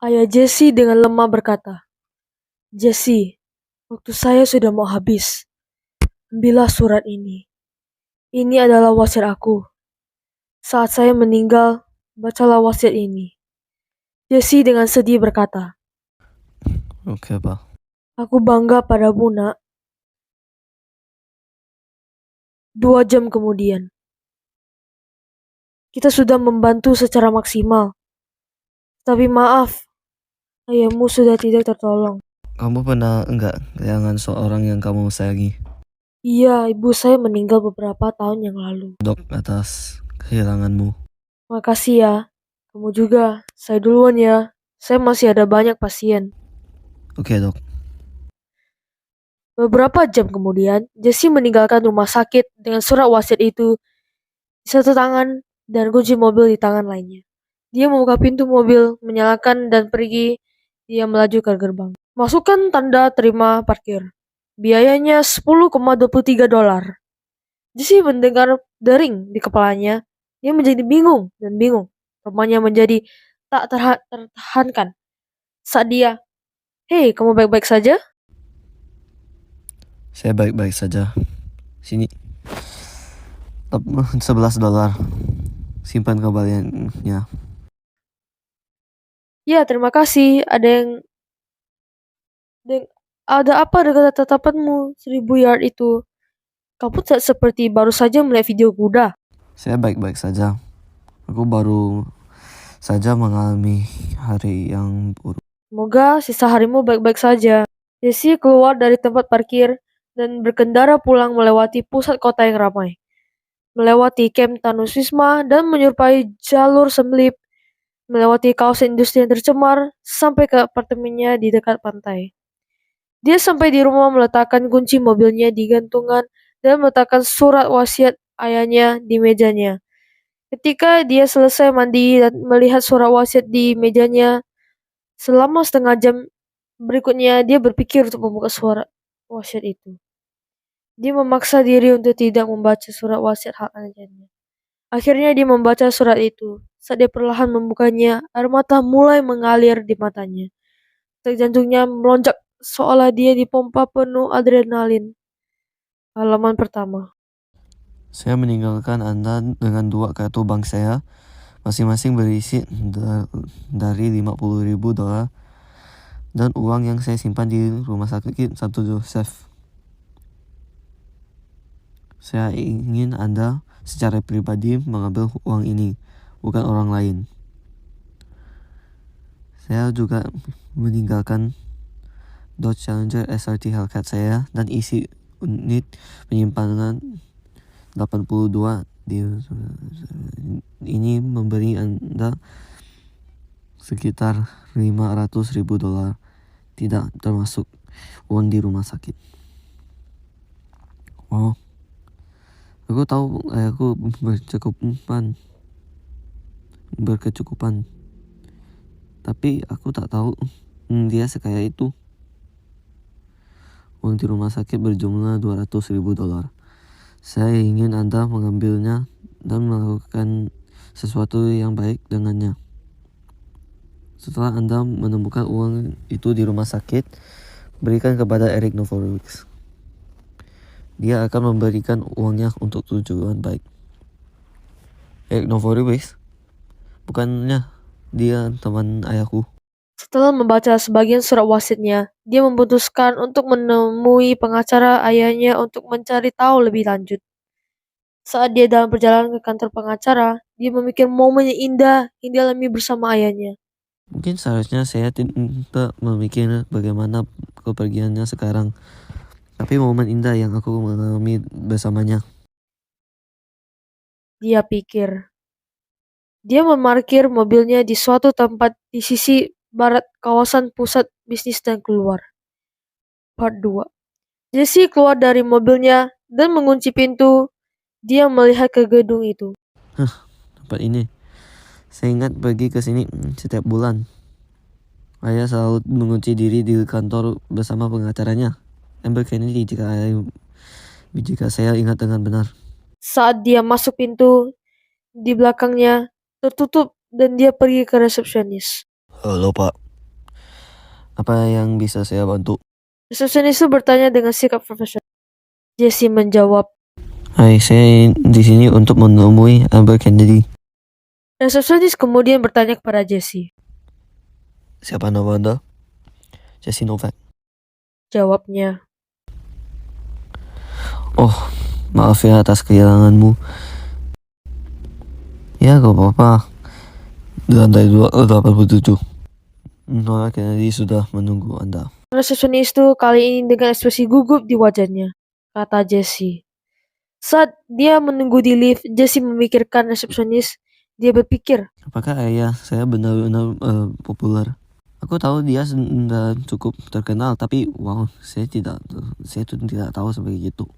Ayah Jesse dengan lemah berkata, "Jesse, waktu saya sudah mau habis. Ambillah surat ini. Ini adalah wasiat aku. Saat saya meninggal, bacalah wasiat ini." Jesse dengan sedih berkata, Oke, Pak. "Aku bangga padamu, nak." 2 jam kemudian, kita sudah membantu secara maksimal. Tapi maaf, ayahmu sudah tidak tertolong. Kamu pernah enggak kehilangan seorang yang kamu sayangi? Iya, ibu saya meninggal beberapa tahun yang lalu. Dok atas kehilanganmu. Makasih ya. Kamu juga. Saya duluan ya. Saya masih ada banyak pasien. Oke, Dok. Beberapa jam kemudian, Jesse meninggalkan rumah sakit dengan surat wasiat itu di satu tangan dan kunci mobil di tangan lainnya. Dia membuka pintu mobil, menyalakan dan pergi. Dia melaju ke gerbang. Masukkan tanda terima parkir. Biayanya $10,23. Jesse mendengar dering di kepalanya. Dia menjadi bingung dan bingung. Rumahnya menjadi tak tertahankan saat dia, "Hei, kamu baik-baik saja?" Saya baik-baik saja. Sini. $11. Simpan kembaliannya. "Ya, terima kasih. Ada apa dengan tatapanmu 1.000 yard itu? Kamu tak seperti baru saja melihat video kuda." Saya baik-baik saja. Aku baru saja mengalami hari yang buruk. "Semoga sisa harimu baik-baik saja." Jesse keluar dari tempat parkir dan berkendara pulang melewati pusat kota yang ramai, melewati kamp Tanus Wisma dan menyerupai jalur semlip, melewati kawasan industri yang tercemar, sampai ke apartemennya di dekat pantai. Dia sampai di rumah meletakkan kunci mobilnya di gantungan dan meletakkan surat wasiat ayahnya di mejanya. Ketika dia selesai mandi dan melihat surat wasiat di mejanya, selama setengah jam berikutnya dia berpikir untuk membuka surat wasiat itu. Dia memaksa diri untuk tidak membaca surat wasiat hak ayahnya. Akhirnya dia membaca surat itu. Saat dia perlahan membukanya, air mata mulai mengalir di matanya. Detak jantungnya melonjak seolah dia dipompa penuh adrenalin. Halaman pertama. Saya meninggalkan Anda dengan 2 kartu bank saya, masing-masing berisi dari $50.000 dan uang yang saya simpan di rumah sakit Santo Joseph. Saya ingin Anda secara pribadi mengambil uang ini, bukan orang lain. Saya juga meninggalkan Dodge Challenger SRT Hellcat saya dan isi unit penyimpanan 82 ini memberi Anda sekitar $500.000, tidak termasuk uang di rumah sakit. Oh, aku tahu ayahku berkecukupan, tapi aku tak tahu dia sekaya itu. Uang di rumah sakit berjumlah $200.000. Saya ingin Anda mengambilnya dan melakukan sesuatu yang baik dengannya. Setelah Anda menemukan uang itu di rumah sakit, berikan kepada Eric Novorowicz. Dia akan memberikan uangnya untuk tujuan baik. Eric Novorowicz? Bukannya dia teman ayahku? Setelah membaca sebagian surat wasiatnya, dia memutuskan untuk menemui pengacara ayahnya untuk mencari tahu lebih lanjut. Saat dia dalam perjalanan ke kantor pengacara, dia memikir momen yang indah yang dialami bersama ayahnya. Mungkin seharusnya saya tidak memikir bagaimana kepergiannya sekarang, tapi momen indah yang aku mengalami bersamanya. Dia pikir. Dia memarkir mobilnya di suatu tempat di sisi barat kawasan pusat bisnis dan keluar. Part 2. Jesse keluar dari mobilnya dan mengunci pintu. Dia melihat ke gedung itu. Tempat ini. Saya ingat pergi ke sini setiap bulan. Ayah selalu mengunci diri di kantor bersama pengacaranya, Amber Kennedy, jika saya ingat dengan benar. Saat dia masuk pintu, di belakangnya tertutup dan dia pergi ke resepsionis. Halo, Pak. Apa yang bisa saya bantu? Resepsionis itu bertanya dengan sikap profesional. Jesse menjawab. Hai, saya di sini untuk menemui Amber Kennedy. Resepsionis kemudian bertanya kepada Jesse. Siapa nama Anda? Jesse Novak. Jawabnya. Oh, maaf ya atas kehilanganmu. Ya, gak apa-apa. Di lantai 87. Nora Kennedy sudah menunggu Anda. Resepsionis itu kali ini dengan ekspresi gugup di wajahnya, kata Jesse. Saat dia menunggu di lift, Jesse memikirkan resepsionis. Dia berpikir, apakah ayah saya benar-benar populer? Aku tahu dia sudah cukup terkenal, tapi wow, saya tuh tidak tahu seperti itu.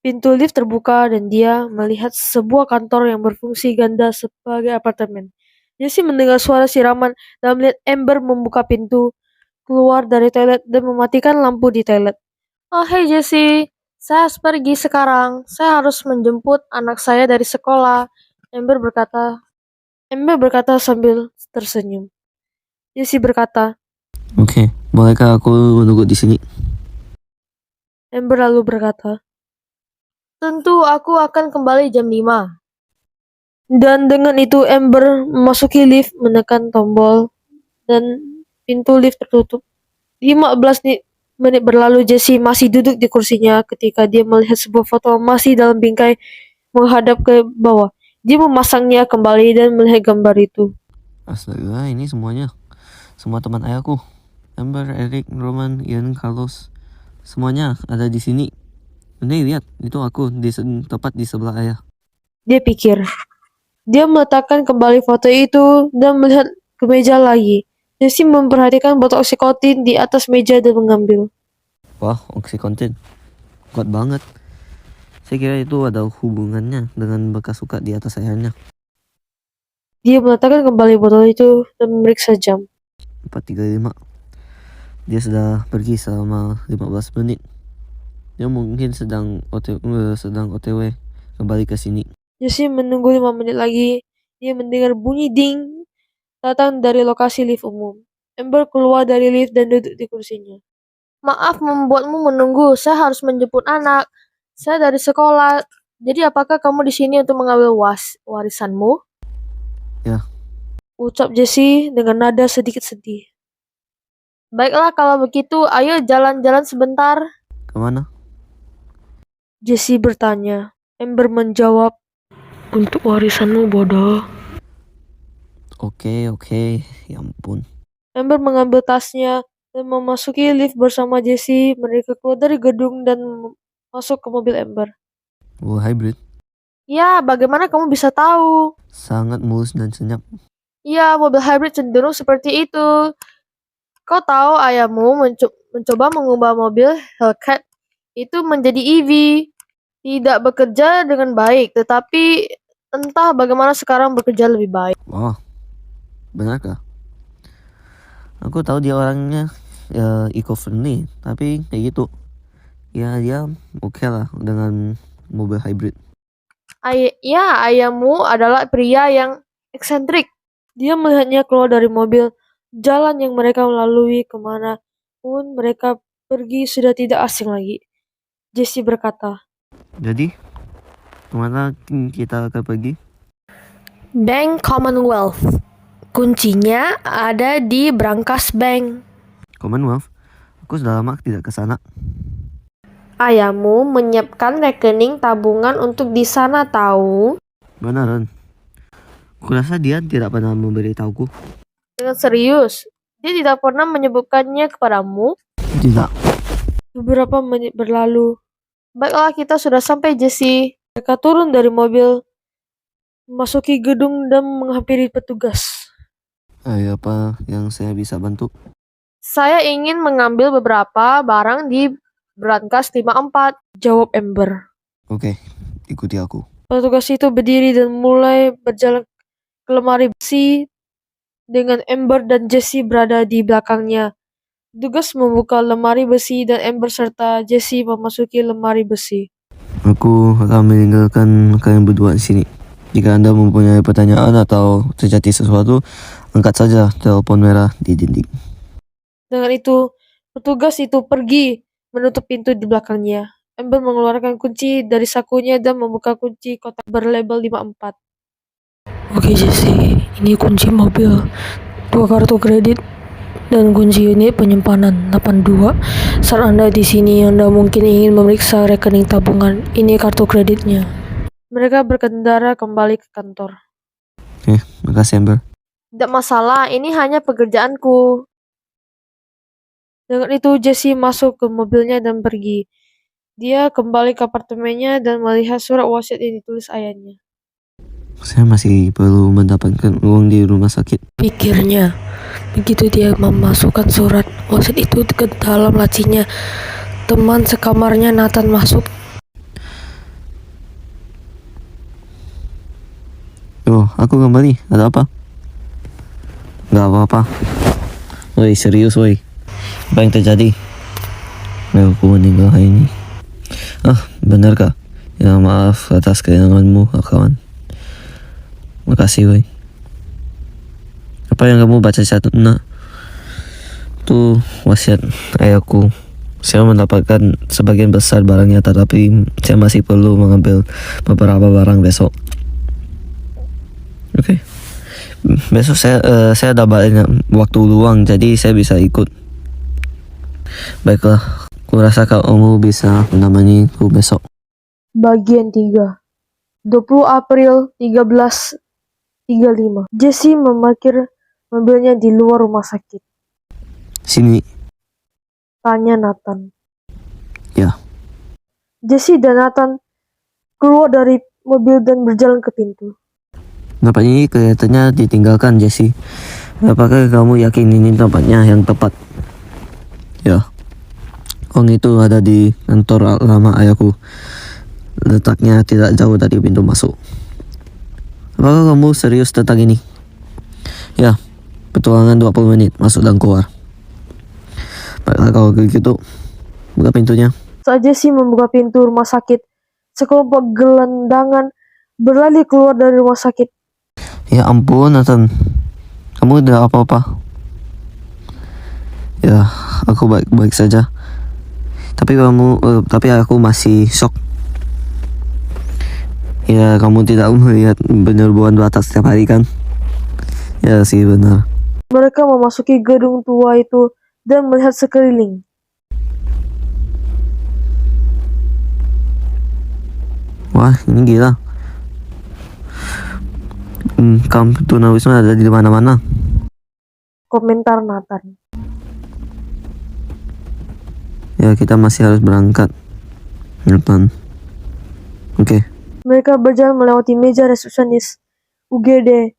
pintu lift terbuka dan dia melihat sebuah kantor yang berfungsi ganda sebagai apartemen. Jesse mendengar suara siraman dan melihat Amber membuka pintu, keluar dari toilet dan mematikan lampu di toilet. Oh, hey Jesse, saya harus pergi sekarang. Saya harus menjemput anak saya dari sekolah. Amber berkata sambil tersenyum. Jesse berkata, Oke, bolehkah aku menunggu di sini? Amber lalu berkata, tentu aku akan kembali jam 5. Dan dengan itu Amber memasuki lift, menekan tombol, dan pintu lift tertutup. 15 menit berlalu, Jesse masih duduk di kursinya ketika dia melihat sebuah foto masih dalam bingkai menghadap ke bawah. Dia memasangnya kembali dan melihat gambar itu. Astaga, ini semuanya. Semua teman ayahku. Amber, Eric, Roman, Ian, Carlos. Semuanya ada di sini. Nih, lihat. Itu aku tepat di sebelah ayah. Dia pikir. Dia meletakkan kembali foto itu dan melihat ke meja lagi. Jesse memperhatikan botol oksikotin di atas meja dan mengambil. Wah, oksikotin. Kuat banget. Saya kira itu ada hubungannya dengan bekas luka di atas ayahnya. Dia meletakkan kembali botol itu dan memeriksa jam. 4.35. Dia sudah pergi selama 15 menit. Dia mungkin sedang OTW kembali ke sini. Jesse menunggu 5 menit lagi. Dia mendengar bunyi ding datang dari lokasi lift umum. Amber keluar dari lift dan duduk di kursinya. Maaf membuatmu menunggu. Saya harus menjemput anak. Saya dari sekolah. Jadi apakah kamu di sini untuk mengambil warisanmu? Ya. Ucap Jesse dengan nada sedikit sedih. Baiklah kalau begitu, ayo jalan-jalan sebentar. Kemana? Jesse bertanya. Amber menjawab, untuk warisanmu bodoh. Oke, ya ampun. Amber mengambil tasnya dan memasuki lift bersama Jesse. Mereka keluar dari gedung dan masuk ke mobil Amber. Oh, hybrid. Ya, bagaimana kamu bisa tahu? Sangat mulus dan senyap. Ya, mobil hybrid cenderung seperti itu. Kau tahu ayahmu mencoba mengubah mobil Hellcat itu menjadi EV. Tidak bekerja dengan baik, tetapi entah bagaimana sekarang bekerja lebih baik. Wah, benarkah? Aku tahu dia orangnya eco-friendly, tapi kayak gitu. Ya, dia oke lah dengan mobil hybrid. Ayahmu adalah pria yang eksentrik. Dia melihatnya keluar dari mobil. Jalan yang mereka lalui kemana pun mereka pergi sudah tidak asing lagi. Jesse berkata, Jadi, kemana kita akan pergi? Bank Commonwealth. Kuncinya ada di brankas bank. Commonwealth? Aku sudah lama tidak ke sana. Ayahmu menyiapkan rekening tabungan untuk di sana tahu. Beneran? Kurasa dia tidak pernah memberitahuku. Dengan serius, dia tidak pernah menyebutkannya kepadamu. Tidak. Beberapa menit berlalu. Baiklah, kita sudah sampai, Jesse. Mereka turun dari mobil, memasuki gedung dan menghampiri petugas. Apa yang saya bisa bantu? Saya ingin mengambil beberapa barang di brankas 54, jawab Amber. Oke, ikuti aku. Petugas itu berdiri dan mulai berjalan ke lemari besi dengan Amber dan Jesse berada di belakangnya. Petugas membuka lemari besi dan Amber serta Jesse memasuki lemari besi. Aku akan meninggalkan kalian berdua di sini. Jika Anda mempunyai pertanyaan atau terjadi sesuatu, angkat saja telepon merah di dinding. Dengan itu, petugas itu pergi menutup pintu di belakangnya. Amber mengeluarkan kunci dari sakunya dan membuka kunci kotak berlabel 54. Oke Jesse, ini kunci mobil, 2 kartu kredit, dan kunci unit penyimpanan 82. Saat Anda di sini, Anda mungkin ingin memeriksa rekening tabungan. Ini kartu kreditnya. Mereka berkendara kembali ke kantor. Makasih Amber. Tidak masalah, ini hanya pekerjaanku. Dengan itu, Jesse masuk ke mobilnya dan pergi. Dia kembali ke apartemennya dan melihat surat wasiat yang ditulis ayahnya. Saya masih perlu mendapatkan uang di rumah sakit. Pikirnya, begitu dia memasukkan surat wasiat itu ke dalam lacinya, teman sekamarnya Nathan masuk. Oh, aku kembali. Ada apa? Gak apa-apa. Woi, serius woi. Apa yang terjadi? Aku meninggal hari ini. Benarkah? Ya maaf atas kehilanganmu, kawan. Makasih woi. Apa yang kamu baca nak? Itu wasiat ayahku. Saya mendapatkan sebagian besar barangnya, tetapi saya masih perlu mengambil beberapa barang besok. Oke. Besok saya ada banyak waktu luang, jadi saya bisa ikut. Baiklah, aku rasa kamu bisa menemaniku besok. Bagian 3. 20 April 1335. Jesse memarkir mobilnya di luar rumah sakit. Sini. Tanya Nathan. Ya. Jesse dan Nathan keluar dari mobil dan berjalan ke pintu. Tempat ini kelihatannya ditinggalkan, Jesse. Apakah kamu yakin ini tempatnya yang tepat? Ya. Uang itu ada di kantor lama ayahku. Letaknya tidak jauh dari pintu masuk. Apakah kamu serius tentang ini? Ya. Petualangan 20 menit, masuk dan keluar. Baiklah kalau begitu, buka pintunya. Saat Jesse membuka pintu rumah sakit, sekelompok gelandangan berlari keluar dari rumah sakit. Ya ampun, Nathan. Kamu tidak apa-apa? Ya, aku baik-baik saja. Tapi aku masih shock. Ya, kamu tidak melihat penyerbuan bata setiap hari kan? Ya sih, benar. Mereka memasuki gedung tua itu dan melihat sekeliling. Wah, ini gila. Kamp tunawisma ada di mana-mana. Komentar Nathan. Ya, kita masih harus berangkat, Nathan. Oke. Mereka berjalan melewati meja resepsionis, UGD,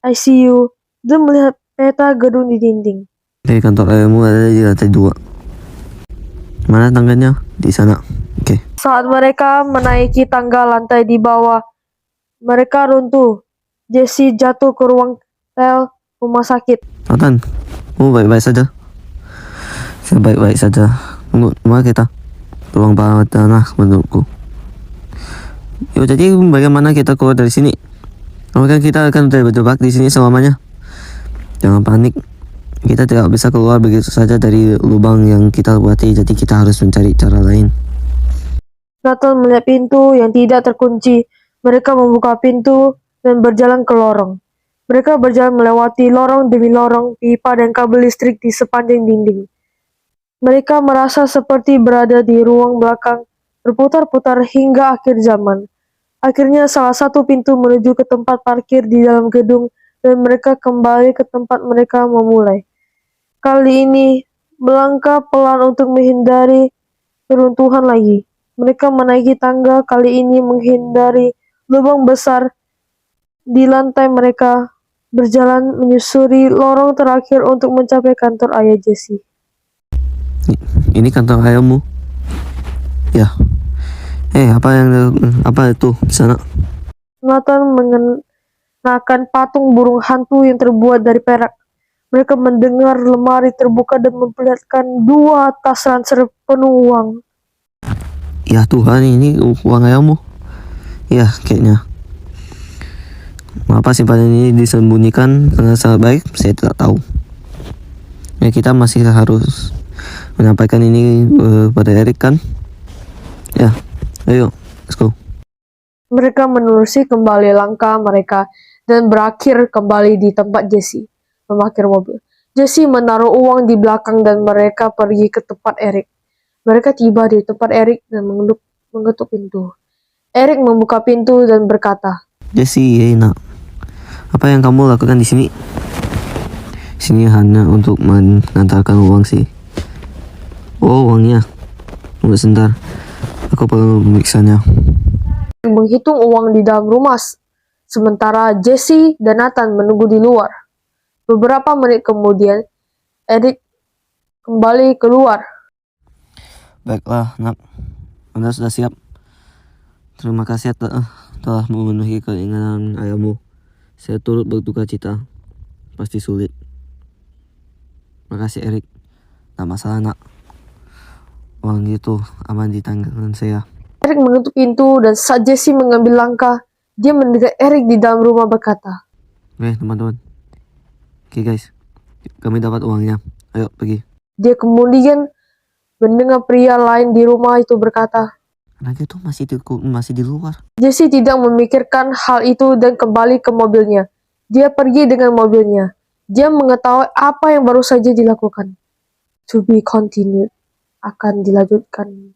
ICU, dan melihat peta gedung di dinding. Oke, kantor ayahmu ada di lantai 2. Mana tangganya? Di sana. Oke. Saat mereka menaiki tangga lantai di bawah, mereka runtuh. Jesse jatuh ke ruang tel rumah sakit. Nathan, kamu baik-baik saja? Saya baik-baik saja. Tunggu, mari kita ruang bawah tanah menurutku. Yuk, jadi bagaimana kita keluar dari sini? Apakah kita akan terjebak di sini selamanya? Jangan panik. Kita tidak bisa keluar begitu saja dari lubang yang kita buati, jadi kita harus mencari cara lain. Nathan melihat pintu yang tidak terkunci. Mereka membuka pintu dan berjalan ke lorong. Mereka berjalan melewati lorong demi lorong, pipa dan kabel listrik di sepanjang dinding. Mereka merasa seperti berada di ruang belakang, berputar-putar hingga akhir zaman. Akhirnya salah satu pintu menuju ke tempat parkir di dalam gedung dan mereka kembali ke tempat mereka memulai. Kali ini, melangkah pelan untuk menghindari keruntuhan lagi. Mereka menaiki tangga, kali ini menghindari lubang besar di lantai. Mereka berjalan menyusuri lorong terakhir untuk mencapai kantor ayah Jesse. Ini kantor ayahmu? Ya. Apa itu di sana? Nathan mengenakan patung burung hantu yang terbuat dari perak. Mereka mendengar lemari terbuka dan memperlihatkan 2 tas ransel penuh uang. Ya Tuhan, ini uang ayahmu? Ya, kayaknya. Mengapa simpanan ini disembunyikan dengan sangat baik? Saya tidak tahu. Ya, kita masih harus menyampaikan ini pada Eric kan? Ya, ayo, let's go. Mereka menelusuri kembali langkah mereka dan berakhir kembali di tempat Jesse memarkir mobil. Jesse menaruh uang di belakang dan mereka pergi ke tempat Eric. Mereka tiba di tempat Eric dan mengetuk pintu. Eric membuka pintu dan berkata, Jesse, hey nak, apa yang kamu lakukan di sini? Sini hanya untuk mengantarkan uang sih. Oh, uangnya. Tunggu sebentar, aku perlu memeriksanya. menghitung uang di dalam rumah, sementara Jesse dan Nathan menunggu di luar. Beberapa menit kemudian, Eric kembali keluar. Baiklah, nak, Anda sudah siap. Terima kasih telah memenuhi keinginan ayahmu. Saya turut berduka cita. Pasti sulit. Makasih, Eric. Gak masalah, nak. Uang itu aman di tangan saya. Eric menutup pintu dan saat Jesse mengambil langkah, dia mendekat Eric di dalam rumah berkata, Oke, teman-teman. Oke, guys. Kami dapat uangnya. Ayo, pergi. Dia kemudian mendengar pria lain di rumah itu berkata, Anak itu masih di luar. Jesse tidak memikirkan hal itu dan kembali ke mobilnya. Dia pergi dengan mobilnya. Dia mengetahui apa yang baru saja dilakukan. To be continued. Akan dilanjutkan.